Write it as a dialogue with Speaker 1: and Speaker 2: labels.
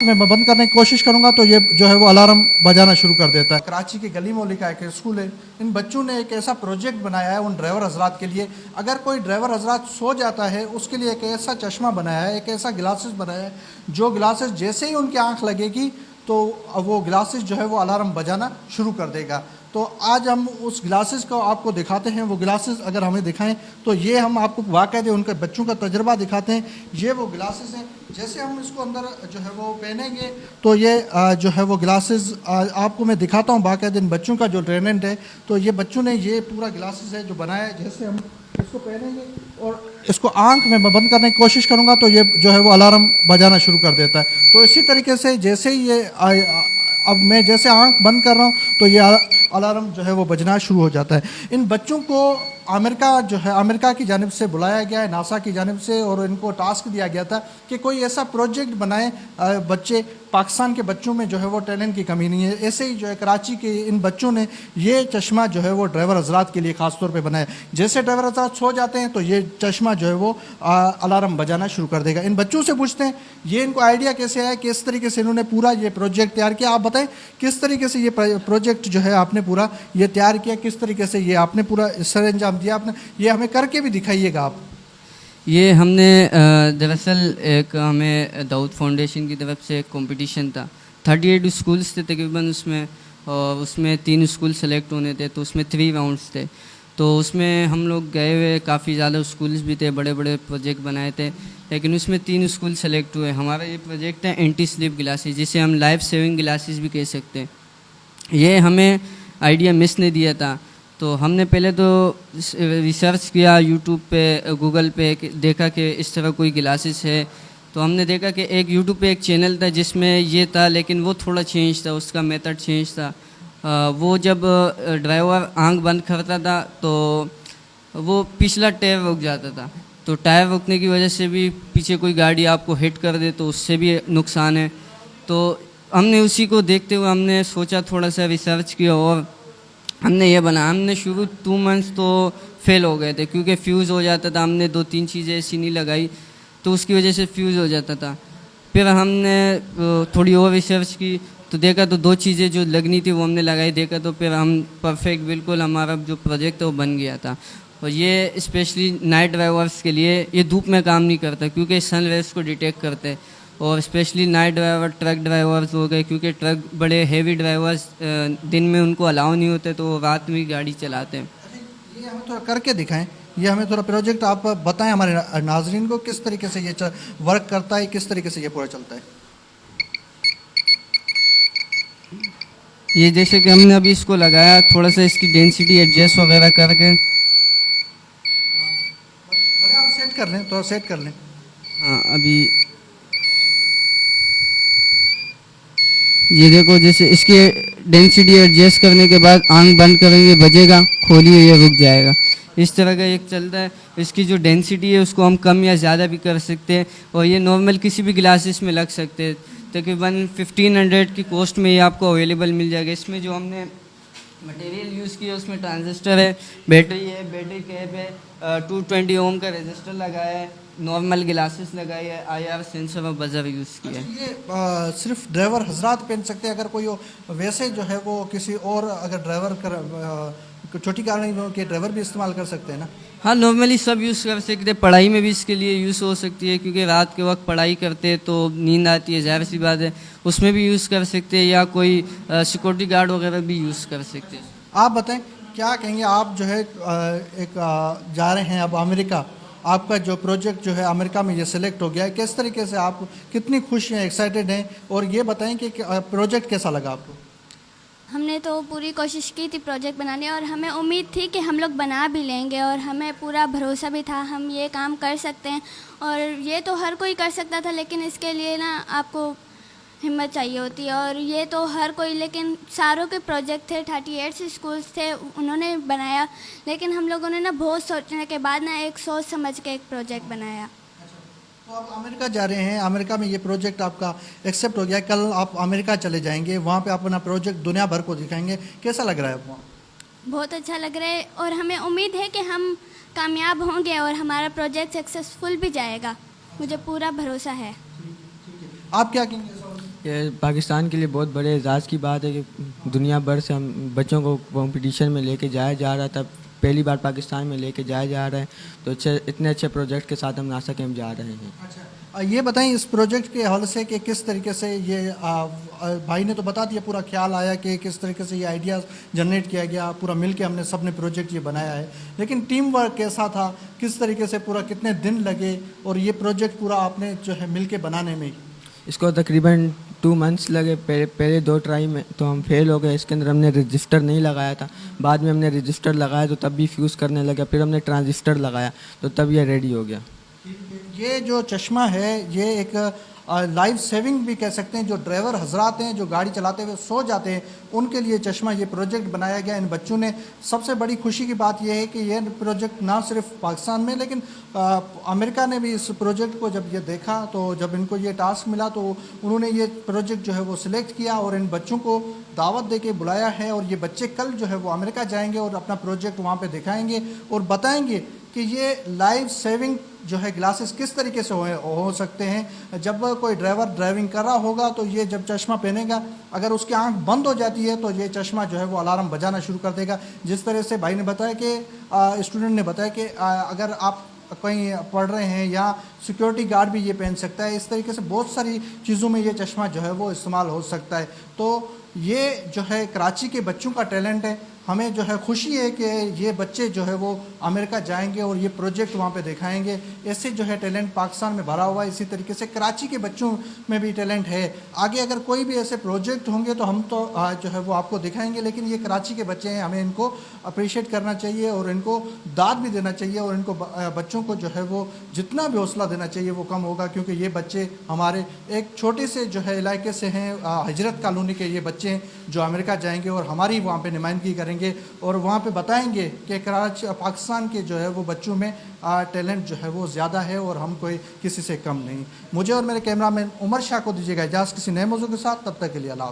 Speaker 1: मैं बंद करने की कोशिश करूंगा तो ये जो है वो अलार्म बजाना शुरू कर देता है। कराची की गली मोहल्ले का एक स्कूल है। इन बच्चों ने एक ऐसा प्रोजेक्ट बनाया है उन ड्राइवर हजरात के लिए। अगर कोई ड्राइवर हजरात सो जाता है उसके लिए एक ऐसा चश्मा बनाया है, एक ऐसा ग्लासेस बनाया है, जो ग्लासेस जैसे ही उनकी आंख लगेगी तो वो ग्लासेस जो है वो अलार्म बजाना शुरू कर देगा। तो आज हम उस ग्लासेस को आपको दिखाते हैं। वो ग्लासेस अगर हमें दिखाएं तो ये हम आपको वाक़ई उनके बच्चों का तजर्बा दिखाते हैं। ये वो ग्लासेस हैं, जैसे हम इसको अंदर जो है वो पहनेंगे तो ये जो है वो ग्लासेस आपको मैं दिखाता हूँ बाकायदा इन बच्चों का जो ट्रेनेंट है। तो ये बच्चों ने ये पूरा ग्लासेस है जो बनाया है। जैसे हम इसको पहनेंगे और इसको आंख में बंद करने की कोशिश करूँगा तो ये जो है वो अलार्म बजाना शुरू कर देता है। तो इसी तरीके से जैसे ही ये अब मैं जैसे आंख बंद कर रहा हूँ तो ये अलार्म जो है वो बजना शुरू हो जाता है। इन बच्चों को अमेरिका जो है अमेरिका की जानिब से बुलाया गया है, नासा की जानिब से, और इनको टास्क दिया गया था कि कोई ऐसा प्रोजेक्ट बनाए। बच्चे पाकिस्तान के बच्चों में जो है वो टैलेंट की कमी नहीं है। ऐसे ही जो है कराची के इन बच्चों ने ये चश्मा जो है वो ड्राइवर हजरात के लिए ख़ास तौर पे बनाया। जैसे ड्राइवर हजरात सो जाते हैं तो ये चश्मा जो है वो अलार्म बजाना शुरू कर देगा। इन बच्चों से पूछते हैं ये इनको आइडिया कैसे आया, किस तरीके से इन्होंने पूरा ये प्रोजेक्ट तैयार किया। आप बताएं किस तरीके से ये प्रोजेक्ट जो है आपने पूरा ये तैयार किया, किस तरीके से ये आपने पूरा सर अंजाम दिया आपने, ये हमें करके भी दिखाइएगा आप।
Speaker 2: ये हमने दरअसल एक हमें दाऊद फाउंडेशन की तरफ से एक कंपटीशन था। 38 स्कूल्स थे तकरीबन उसमें, और उसमें 3 स्कूल सेलेक्ट होने थे, तो उसमें 3 राउंड्स थे। तो उसमें हम लोग गए हुए, काफ़ी ज़्यादा स्कूल्स भी थे, बड़े बड़े प्रोजेक्ट बनाए थे, लेकिन उसमें 3 स्कूल सेलेक्ट हुए। हमारा ये प्रोजेक्ट है एंटी स्लिप ग्लासेस, जिसे हम लाइफ सेविंग ग्लासेस भी कह सकते हैं। ये हमें आइडिया मिस ने दिया था। तो हमने पहले तो रिसर्च किया यूट्यूब पे, गूगल पे, देखा कि इस तरह कोई ग्लासेस है। तो हमने देखा कि एक यूट्यूब पे एक चैनल था जिसमें ये था, लेकिन वो थोड़ा चेंज था, उसका मेथड चेंज था। वो जब ड्राइवर आंख बंद करता था तो वो पिछला टायर रुक जाता था। तो टायर रुकने की वजह से भी पीछे कोई गाड़ी आपको हिट कर दे तो उससे भी नुकसान है। तो हमने उसी को देखते हुए हमने सोचा, थोड़ा सा रिसर्च किया और हमने ये बना। हमने शुरू 2 मंथ्स तो फेल हो गए थे क्योंकि फ्यूज़ हो जाता था। हमने 2-3 चीज़ें ऐसी नहीं लगाई तो उसकी वजह से फ्यूज़ हो जाता था। फिर हमने थोड़ी और रिसर्च की तो देखा तो 2 चीज़ें जो लगनी थी वो हमने लगाई, देखा तो फिर हम परफेक्ट बिल्कुल हमारा जो प्रोजेक्ट है वो बन गया था। और ये स्पेशली नाइट ड्राइवर्स के लिए, ये धूप में काम नहीं करता क्योंकि सन रेज को डिटेक्ट करते हैं। और specially night driver, truck drivers हो गए, क्योंकि ट्रक बड़े हेवी ड्राइवर्स दिन में उनको अलाउ नहीं होते तो वो रात में गाड़ी चलाते हैं।
Speaker 1: ये हमें थोड़ा करके दिखाएं, ये हमें थोड़ा प्रोजेक्ट आप बताएं हमारे नाजरीन को किस तरीके से ये वर्क करता है, किस तरीके से ये पूरा चलता है।
Speaker 2: ये जैसे कि हमने अभी इसको लगाया, थोड़ा सा इसकी डेंसिटी एडजस्ट वगैरह करके,
Speaker 1: अरे आप सेट कर लें, थोड़ा सेट कर लें।
Speaker 2: हाँ अभी ये देखो, जैसे इसकी डेंसिटी एडजस्ट करने के बाद आंख बंद करेंगे बजेगा, खोलिए ये रुक जाएगा। इस तरह का एक चलता है। इसकी जो डेंसिटी है उसको हम कम या ज़्यादा भी कर सकते हैं, और ये नॉर्मल किसी भी ग्लासेस में लग सकते हैं। तकरीबन 1500 की कॉस्ट में ये आपको अवेलेबल मिल जाएगा। इसमें जो हमने मटेरियल यूज़ किया उसमें ट्रांजिस्टर है, बैटरी है, बैटरी कैप है, 220 ओम का रेजिस्टर लगाया है, नॉर्मल ग्लासेस लगाई है, IR सेंसर और बजर यूज़ किया है।
Speaker 1: ये सिर्फ ड्राइवर हजरात पहन सकते हैं, अगर कोई वैसे जो है वो किसी और अगर ड्राइवर कर छोटी गाड़ी के ड्राइवर भी इस्तेमाल कर सकते हैं ना?
Speaker 2: हाँ, नॉर्मली सब यूज़ कर सकते हैं। पढ़ाई में भी इसके लिए यूज़ हो सकती है, क्योंकि रात के वक्त पढ़ाई करते हैं तो नींद आती है, ज़ाहिर सी बात है, उसमें भी यूज़ कर सकते हैं, या कोई सिक्योरिटी गार्ड वगैरह भी यूज़ कर सकते हैं।
Speaker 1: आप बताएं क्या कहेंगे, आप जो है एक जा रहे हैं अब अमेरिका, आपका जो प्रोजेक्ट जो है अमेरिका में ये सिलेक्ट हो गया है, किस तरीके से आप कितनी खुश हैं, एक्साइटेड हैं, और ये बताएं कि प्रोजेक्ट कैसा लगा आपको?
Speaker 3: हमने तो पूरी कोशिश की थी प्रोजेक्ट बनाने, और हमें उम्मीद थी कि हम लोग बना भी लेंगे, और हमें पूरा भरोसा भी था हम ये काम कर सकते हैं। और ये तो हर कोई कर सकता था, लेकिन इसके लिए ना आपको हिम्मत चाहिए होती है, और ये तो हर कोई, लेकिन सारों के प्रोजेक्ट थे, 38 स्कूल्स थे, उन्होंने बनाया, लेकिन हम लोगों ने ना बहुत सोचने के बाद ना एक सोच समझ के एक प्रोजेक्ट बनाया।
Speaker 1: तो आप अमेरिका जा रहे हैं, अमेरिका में ये प्रोजेक्ट आपका एक्सेप्ट हो गया, कल आप अमेरिका चले जाएंगे, वहाँ पे आप अपना प्रोजेक्ट दुनिया भर को दिखाएंगे, कैसा लग रहा है आपको?
Speaker 3: बहुत अच्छा लग रहा है, और हमें उम्मीद है कि हम कामयाब होंगे और हमारा प्रोजेक्ट सक्सेसफुल भी जाएगा, मुझे पूरा भरोसा है।
Speaker 1: आप क्या कहेंगे?
Speaker 4: ये पाकिस्तान के लिए बहुत बड़े एजाज़ की बात है कि दुनिया भर से हम बच्चों को कंपटीशन में लेके जाया जा रहा था, पहली बार पाकिस्तान में लेके जाया जा रहा है, तो इतने अच्छे प्रोजेक्ट के साथ हम नासा कैंप जा रहे हैं।
Speaker 1: अच्छा, ये बताएं इस प्रोजेक्ट के हवाले से कि किस तरीके से ये भाई ने तो बता दिया, पूरा ख्याल आया कि किस तरीके से ये आइडियाज़ जनरेट किया गया, पूरा मिल के हमने सब ने प्रोजेक्ट ये बनाया है, लेकिन टीम वर्क कैसा था, किस तरीके से पूरा कितने दिन लगे और ये प्रोजेक्ट पूरा आपने जो है मिल के बनाने में?
Speaker 4: इसको तकरीबन 2 मंथ्स लगे। पहले 2 ट्राई में तो हम फेल हो गए, इसके अंदर हमने रजिस्टर नहीं लगाया था, बाद में हमने रजिस्टर लगाया तो तब भी फ्यूज़ करने लगा, फिर हमने ट्रांजिस्टर लगाया तो तब ये रेडी हो गया।
Speaker 1: ये जो चश्मा है ये एक लाइफ सेविंग भी कह सकते हैं, जो ड्राइवर हजरात हैं जो गाड़ी चलाते हुए सो जाते हैं उनके लिए चश्मा ये प्रोजेक्ट बनाया गया इन बच्चों ने। सबसे बड़ी खुशी की बात यह है कि ये प्रोजेक्ट ना सिर्फ पाकिस्तान में लेकिन अमेरिका ने भी इस प्रोजेक्ट को जब ये देखा, तो जब इनको ये टास्क मिला तो उन्होंने ये प्रोजेक्ट जो है वो सिलेक्ट किया और इन बच्चों को दावत दे के बुलाया है और ये बच्चे कल जो है वो अमेरिका जाएंगे और अपना प्रोजेक्ट वहाँ पर दिखाएँगे और बताएँगे कि ये लाइफ सेविंग जो है ग्लासेस किस तरीके से हो सकते हैं। जब कोई ड्राइवर ड्राइविंग कर रहा होगा तो ये जब चश्मा पहनेगा, अगर उसकी आंख बंद हो जाती है तो ये चश्मा जो है वो अलार्म बजाना शुरू कर देगा। जिस तरह से भाई ने बताया कि स्टूडेंट ने बताया कि अगर आप कहीं पढ़ रहे हैं या सिक्योरिटी गार्ड भी ये पहन सकता है, इस तरीके से बहुत सारी चीज़ों में ये चश्मा जो है वो इस्तेमाल हो सकता है। तो ये जो है कराची के बच्चों का टैलेंट है। हमें जो है खुशी है कि ये बच्चे जो है वो अमेरिका जाएंगे और ये प्रोजेक्ट वहाँ पे दिखाएंगे। ऐसे जो है टैलेंट पाकिस्तान में भरा हुआ है, इसी तरीके से कराची के बच्चों में भी टैलेंट है। आगे अगर कोई भी ऐसे प्रोजेक्ट होंगे तो हम तो जो है वो आपको दिखाएंगे, लेकिन ये कराची के बच्चे हैं, हमें इनको अप्रिशिएट करना चाहिए और इनको दाद भी देना चाहिए और इनको बच्चों को जो है वो जितना भी हौसला देना चाहिए वो कम होगा, क्योंकि ये बच्चे हमारे एक छोटे से जो है इलाके से हैं, हजरत कॉलोनी के ये बच्चे हैं जो अमेरिका जाएंगे और हमारी वहाँ पे नुमाइंदगी करेंगे और वहाँ पे बताएंगे कि कराची पाकिस्तान के जो है वो बच्चों में टैलेंट जो है वो ज़्यादा है और हम कोई किसी से कम नहीं। मुझे और मेरे कैमरामैन उमर शाह को दीजिएगा इजाज़त किसी नए मौजू के साथ, तब तक के लिए अल्लाह।